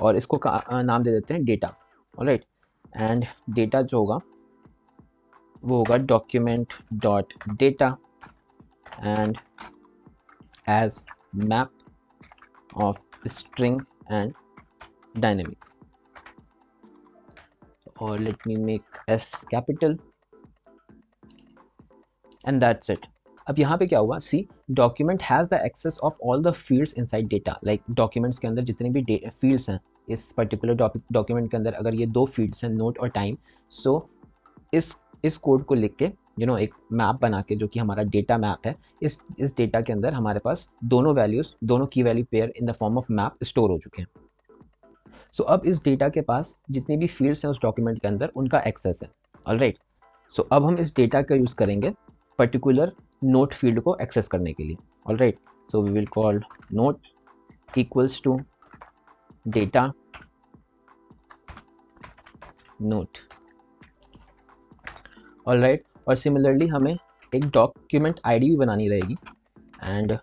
Speaker 1: और इसको नाम दे देते हैं डेटा। ऑलराइट, एंड डेटा जो होगा वो होगा document dot data and as map of string and dynamic, और let me make s capital, and that's it. अब यहाँ पे क्या हुआ, see document has the access of all the fields inside data, like documents के अंदर जितने भी फील्ड्स हैं इस पर्टिकुलर डॉक्यूमेंट के अंदर, अगर ये दो फील्ड्स हैं नोट और टाइम, सो इस कोड को लिख के एक मैप बना के, जो कि हमारा डेटा मैप है, इस डेटा के अंदर हमारे पास दोनों वैल्यूज़, दोनों की value pair in the form of map store हो चुके हैं। सो अब इस डेटा के पास जितनी भी फील्ड्स हैं उस डॉक्यूमेंट के अंदर उनका एक्सेस है। ऑलराइट, सो अब हम इस डेटा का यूज़ करेंगे पर्टिकुलर नोट फील्ड को एक्सेस करने के लिए। Alright, so we will call note equals to data note. Alright, और सिमिलरली हमें एक डॉक्यूमेंट आईडी भी बनानी रहेगी। And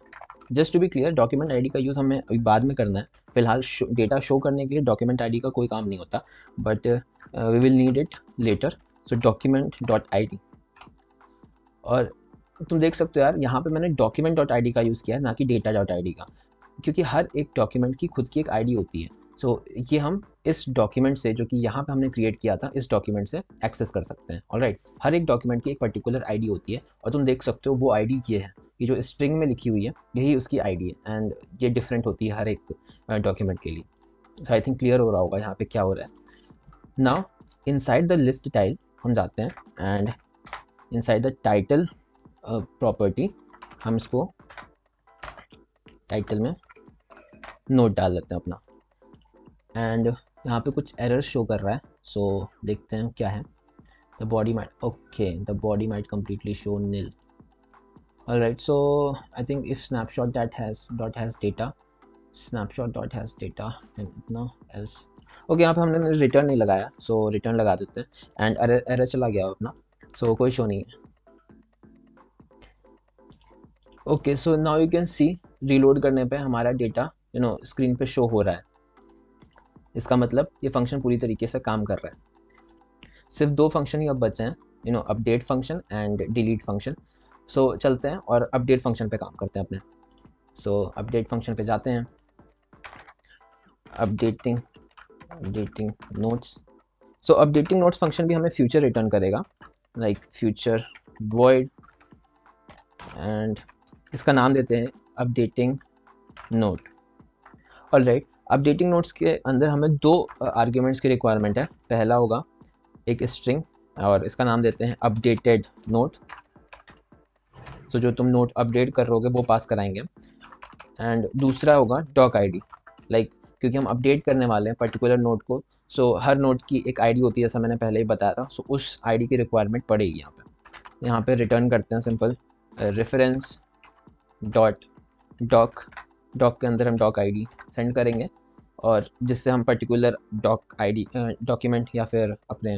Speaker 1: just to be clear, document ID का यूज़ हमें अभी बाद में करना है, फिलहाल डेटा शो करने के लिए डॉक्यूमेंट आईडी का कोई काम नहीं होता, but we will need it later. So document dot I D, और तुम देख सकते हो यार यहाँ पे मैंने डॉक्यूमेंट डॉट आई डी का यूज़ किया है, ना कि डेटा डॉट आई डी का, क्योंकि हर एक डॉक्यूमेंट की खुद की एक आईडी होती है। सो ये हम इस डॉक्यूमेंट से, जो कि यहाँ पे हमने क्रिएट किया था, इस डॉक्यूमेंट से एक्सेस कर सकते हैं। ऑलराइट, हर एक डॉक्यूमेंट की एक पर्टिकुलर आईडी होती है, और तुम देख सकते हो वो आईडी ये है, ये जो स्ट्रिंग में लिखी हुई है यही उसकी आईडी है, एंड ये डिफरेंट होती है हर एक डॉक्यूमेंट के लिए। सो आई थिंक क्लियर हो रहा होगा यहाँ पे क्या हो रहा है। Now inside the list tile हम जाते हैं, and inside the title property हम इसको टाइटल में नोट डाल देते हैं अपना। एंड यहाँ पे कुछ एरर शो कर रहा है, सो देखते हैं क्या है। The body might, okay, the body might completely show nil. Alright, so I think if snapshot dot has data, snapshot dot has data इतना एल्स, ओके, यहाँ पे हमने रिटर्न नहीं लगाया, सो रिटर्न लगा देते हैं। एंड एरर चला गया अपना, सो कोई शो नहीं है। Okay, so now you can C, reload करने पे हमारा डेटा स्क्रीन पे शो हो रहा है। इसका मतलब ये फंक्शन पूरी तरीके से काम कर रहा है। सिर्फ दो फंक्शन ही अब बचे हैं, update function and delete function. So चलते हैं और अपडेट फंक्शन पे काम करते हैं अपने। सो अपडेट फंक्शन पे जाते हैं, अपडेटिंग नोट्स। सो अपडेटिंग नोट्स फंक्शन भी हमें फ्यूचर रिटर्न करेगा, लाइक फ्यूचर वॉइड, एंड इसका नाम देते हैं updating note. Alright, updating notes के अंदर हमें दो आर्ग्यूमेंट्स की रिक्वायरमेंट है। पहला होगा एक स्ट्रिंग, और इसका नाम देते हैं अपडेटेड नोट। तो जो तुम नोट अपडेट कर रहोगे वो पास कराएंगे। एंड दूसरा होगा डॉक आईडी, लाइक क्योंकि हम अपडेट करने वाले हैं पर्टिकुलर नोट को, सो हर नोट की एक आईडी होती है, जैसा मैंने पहले ही बताया था। सो उस आईडी की रिक्वायरमेंट पड़ेगी यहाँ पे रिटर्न करते हैं सिंपल रेफरेंस डॉट डॉक के अंदर हम डॉक आईडी सेंड करेंगे, और जिससे हम पर्टिकुलर डॉक आईडी डॉक्यूमेंट या फिर अपने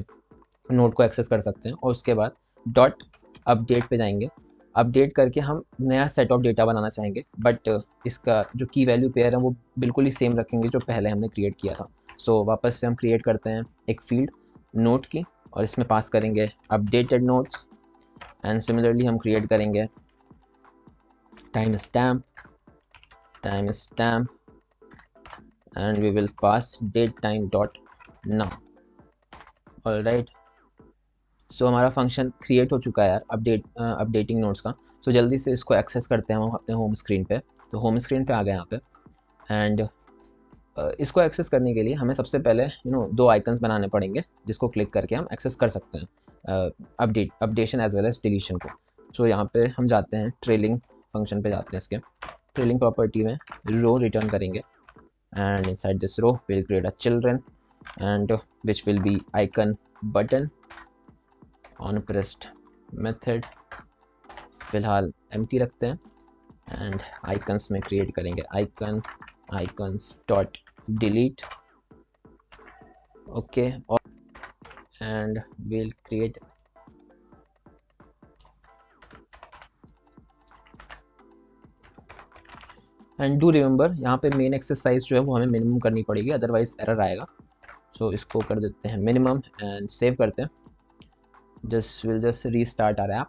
Speaker 1: नोट को एक्सेस कर सकते हैं। और उसके बाद डॉट अपडेट पे जाएंगे, अपडेट करके हम नया सेट ऑफ डेटा बनाना चाहेंगे, बट इसका जो की वैल्यू पेयर है वो बिल्कुल ही सेम रखेंगे जो पहले हमने क्रिएट किया था। सो वापस से हम क्रिएट करते हैं एक फील्ड नोट की, और इसमें पास करेंगे अपडेटेड नोट्स, एंड सिमिलरली हम क्रिएट करेंगे time stamp, and we will pass datetime dot now. Alright, so हमारा फंक्शन क्रिएट हो चुका है यार अपडेटिंग नोट्स का। सो जल्दी से इसको एक्सेस करते हैं हम अपने होम स्क्रीन पे। तो होम स्क्रीन पे आ गए यहाँ पे, एंड इसको एक्सेस करने के लिए हमें सबसे पहले दो आइकन्स बनाने पड़ेंगे, जिसको क्लिक करके हम एक्सेस कर सकते हैं updation as well as deletion को। सो यहाँ पे हम जाते हैं ट्रेलिंग फंक्शन पे जाते हैं, इसके ट्रेलिंग प्रॉपर्टी में रो रिटर्न करेंगे, and inside this row we'll create a children, and which will be icon button on pressed method फिलहाल empty रखते हैं, and icons में create करेंगे icons dot delete, okay, and we'll create and do remember यहाँ पे main exercise जो है वो हमें मिनिमम करनी पड़ेगी, अदरवाइज एरर आएगा। सो इसको कर देते हैं मिनिमम एंड सेव करते हैं। Just restart our app,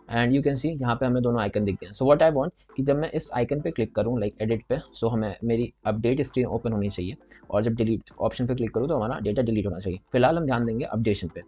Speaker 1: and you can see यहाँ पे हमें दोनों आइकन दिख गए हैं। सो व्हाट आई वांट कि जब मैं इस आइकन पे क्लिक करूँ, लाइक एडिट पे, सो हमें मेरी अपडेट स्क्रीन ओपन होनी चाहिए, और जब डिलीट ऑप्शन पे क्लिक करूँ तो हमारा डेटा डिलीट होना चाहिए। फिलहाल हम ध्यान देंगे अपडेशन पे।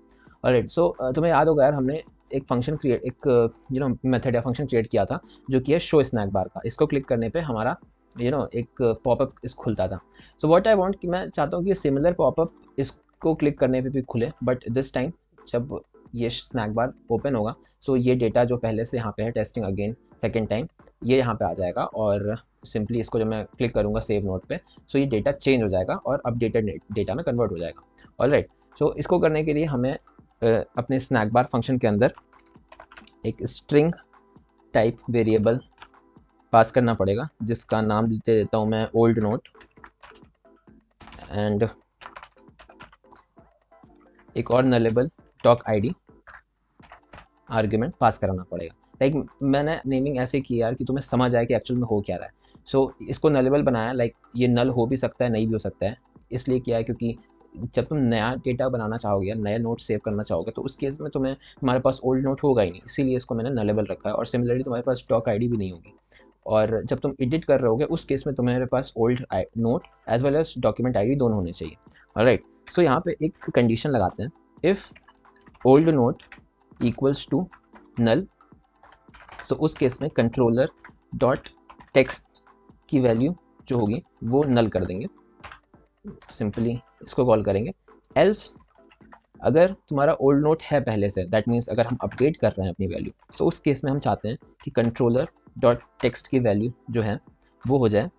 Speaker 1: ऑलराइट, सो तुम्हें याद होगा यार, हमने एक फंक्शन क्रिएट एक मेथड या फंक्शन क्रिएट किया था जो कि है शो स्नैक बार का। इसको क्लिक करने पे हमारा एक पॉपअप इस खुलता था। सो व्हाट आई वांट कि मैं चाहता हूँ कि सिमिलर पॉपअप इसको क्लिक करने पे भी खुले, बट दिस टाइम जब ये स्नैक बार ओपन होगा, सो ये डेटा जो पहले से यहाँ पे है टेस्टिंग अगेन सेकेंड टाइम, ये यहाँ पे आ जाएगा और सिंपली इसको जब मैं क्लिक करूँगा सेव नोट पे, सो ये डेटा चेंज हो जाएगा और अपडेटेड डेटा में कन्वर्ट हो जाएगा। ऑलराइट, सो इसको करने के लिए हमें अपने स्नैक बार फंक्शन के अंदर एक स्ट्रिंग टाइप वेरिएबल पास करना पड़ेगा, जिसका नाम दे देता हूँ मैं ओल्ड नोट, एंड एक और nullable talk ID argument pass कराना पड़ेगा। लाइक मैंने नेमिंग ऐसे की यार कि तुम्हें समझ आए कि एक्चुअल में हो क्या रहा है। सो इसको नलेबल बनाया, लाइक ये नल हो भी सकता है, नहीं भी हो सकता है। इसलिए किया है क्योंकि जब तुम नया डेटा बनाना चाहोगे या नया नोट सेव करना चाहोगे, तो उस केस में तुम्हारे पास ओल्ड नोट होगा ही नहीं, इसीलिए इसको मैंने नलेबल रखा है। और सिमिलरली तुम्हारे पास टॉक आईडी भी नहीं होगी, और जब तुम एडिट कर रहे होगे उस केस में तुम्हारे पास old note as well as document ID दोनों होने चाहिए। ऑलराइट, सो यहाँ पे एक कंडीशन लगाते हैं, if old note equals to null, so उस केस में कंट्रोलर डॉट टेक्स्ट की वैल्यू जो होगी वो नल कर देंगे, सिंपली इसको कॉल करेंगे। एल्स अगर तुम्हारा ओल्ड नोट है पहले से, दैट मीन्स अगर हम अपडेट कर रहे हैं अपनी वैल्यू, सो उस केस में हम चाहते हैं कि कंट्रोलर डॉट टेक्स्ट की वैल्यू जो है वो हो जाए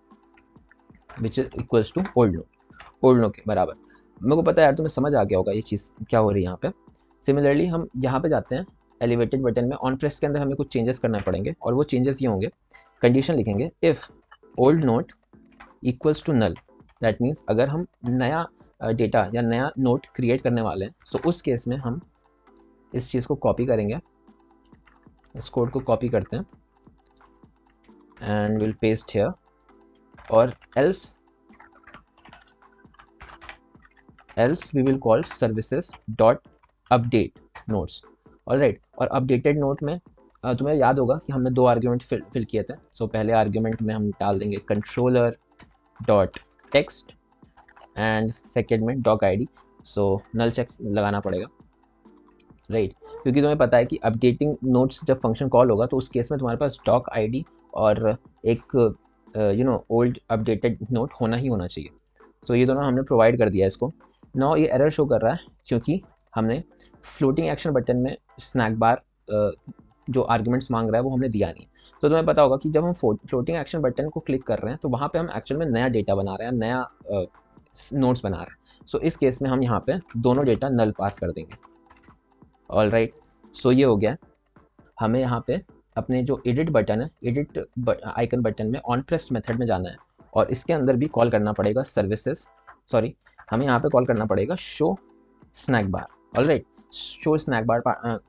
Speaker 1: which is equals to old note के बराबर। मेरे को पता है यार तुम्हें समझ आ गया होगा ये चीज़ क्या हो रही है यहाँ पे। सिमिलरली हम यहाँ पे जाते हैं एलिवेटेड बटन में, ऑन प्रेस के अंदर हमें कुछ चेंजेस करने पड़ेंगे, और वो चेंजेस ये होंगे, कंडीशन लिखेंगे if old note equals to null, that means अगर हम नया डेटा या नया नोट क्रिएट करने वाले हैं, तो उस केस में हम इस चीज़ को कॉपी करेंगे, इस कोड को कॉपी करते हैं एंड विल पेस्ट हियर, और else we will call services dot update notes. Alright, और अपडेटेड नोट में तुम्हें याद होगा कि हमने दो आर्ग्यूमेंट फिल किए थे। सो पहले आर्ग्यूमेंट में हम डाल देंगे controller dot text and second में डॉक आईडी। सो नल चेक लगाना पड़ेगा, राइट, क्योंकि तुम्हें पता है कि अपडेटिंग नोट्स जब फंक्शन कॉल होगा तो उस केस में तुम्हारे पास डॉक आईडी और एक ओल्ड अपडेटेड नोट होना ही होना चाहिए। सो ये दोनों हमने प्रोवाइड कर दिया इसको। नाउ ये एरर शो कर रहा है क्योंकि हमने फ्लोटिंग एक्शन बटन में स्नैक बार जो आर्ग्यूमेंट्स मांग रहा है वो हमने दिया नहीं। तो तुम्हें पता होगा कि जब हम फ्लोटिंग एक्शन बटन को क्लिक कर रहे हैं तो वहाँ पे हम एक्चुअल में नया डेटा बना रहे हैं, नया नोट्स बना रहे हैं। सो इस केस में हम यहाँ पे दोनों डेटा नल पास कर देंगे। ऑलराइट, सो ये हो गया। हमें यहाँ पे अपने जो एडिट बटन है, एडिट आइकन बटन में ऑन प्रेस्ड मेथड में जाना है, और इसके अंदर भी कॉल करना पड़ेगा हमें यहाँ पे कॉल करना पड़ेगा show snack bar. Alright, show snack bar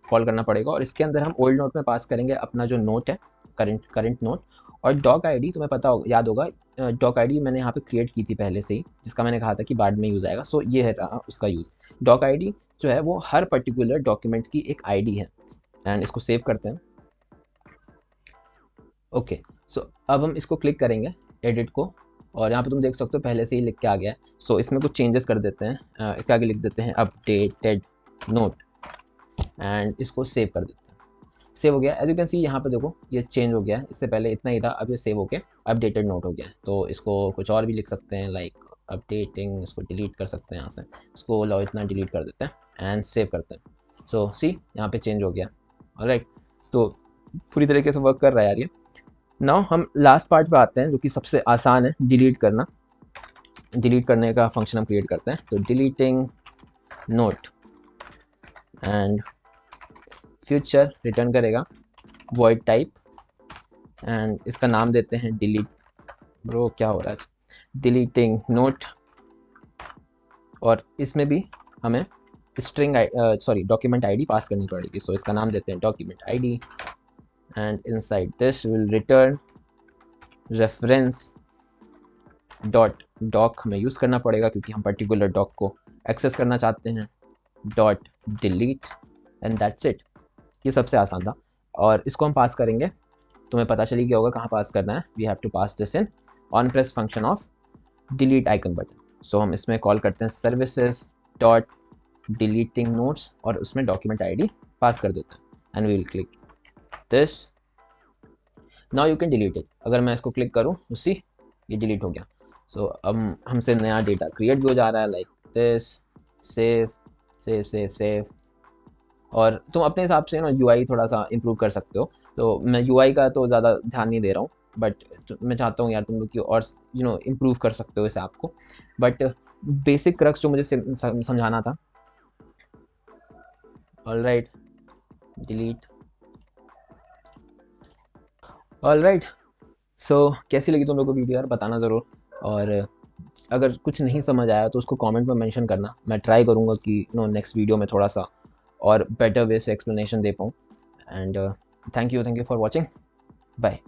Speaker 1: call करना पड़ेगा, और इसके अंदर हम ओल्ड नोट में पास करेंगे अपना जो नोट है, करंट नोट, और डॉक आईडी तुम्हें पता होगा, याद होगा, डॉक आईडी मैंने यहाँ पे क्रिएट की थी पहले से ही, जिसका मैंने कहा था कि बाद में यूज़ आएगा। सो ये है रहा उसका यूज़। डॉक आईडी जो है वो हर पर्टिकुलर डॉक्यूमेंट की एक आईडी है, एंड इसको सेव करते हैं। ओके, सो अब हम इसको क्लिक करेंगे एडिट को, और यहाँ पे तुम देख सकते हो पहले से ही लिख के आ गया है। सो इसमें कुछ चेंजेस कर देते हैं, इसके आगे लिख देते हैं अपडेटेड नोट, एंड इसको सेव कर देते हैं। सेव हो गया, एज यू कैन सी यहाँ पे देखो ये चेंज हो गया है, इससे पहले इतना ही था, अब ये सेव होके अपडेटेड नोट हो गया है। तो इसको कुछ और भी लिख सकते हैं, लाइक अपडेटिंग, इसको डिलीट कर सकते हैं यहाँ से, इसको लो इतना डिलीट कर देते हैं एंड सेव करते हैं। सो सी यहाँ पे चेंज हो गया। ऑलराइट, तो पूरी तरीके से वर्क कर रहा है यार ये। नाउ हम लास्ट पार्ट पे आते हैं जो कि सबसे आसान है, डिलीट करना। डिलीट करने का फंक्शन हम क्रिएट करते हैं, तो deleting note and future return करेगा वॉइड टाइप, एंड इसका नाम देते हैं डिलीट, ब्रो क्या हो रहा है, डिलीटिंग नोट, और इसमें भी हमें स्ट्रिंग डॉक्यूमेंट आईडी पास करनी पड़ेगी। सो इसका नाम देते हैं document ID, and inside this will return reference dot doc हमें यूज़ करना पड़ेगा क्योंकि हम पर्टिकुलर डॉक को एक्सेस करना चाहते हैं, dot delete, and that's it. ये सबसे आसान था, और इसको हम पास करेंगे, तुम्हें पता चली गया होगा कहाँ पास करना है। We have to pass this in on press function of delete icon button. So हम इसमें कॉल करते हैं सर्विसेज डॉट डिलीटिंग नोट्स और उसमें डॉक्यूमेंट आईडी पास कर देते हैं and we will click this. Now you can delete it. अगर मैं इसको क्लिक करूँ उसी, ये डिलीट हो गया। सो अब हमसे नया डेटा क्रिएट भी हो जा रहा है like this. Save save save save. और तुम अपने हिसाब से ना यूआई थोड़ा सा इम्प्रूव कर सकते हो। तो मैं यूआई का तो ज़्यादा ध्यान नहीं दे रहा हूँ, बट मैं चाहता हूँ यार तुम लोग की और इम्प्रूव कर सकते हो इस ऐप को। बट बेसिक क्रक्स जो मुझे समझाना था। Alright, delete. ऑलराइट, सो कैसी लगी तुम लोग को वीडियो यार, बताना ज़रूर। और अगर कुछ नहीं समझ आया तो उसको कमेंट में मेंशन करना। मैं ट्राई करूँगा कि नेक्स्ट वीडियो में थोड़ा सा और बेटर वे से एक्सप्लेनेशन दे पाऊँ। And thank you for watching. Bye.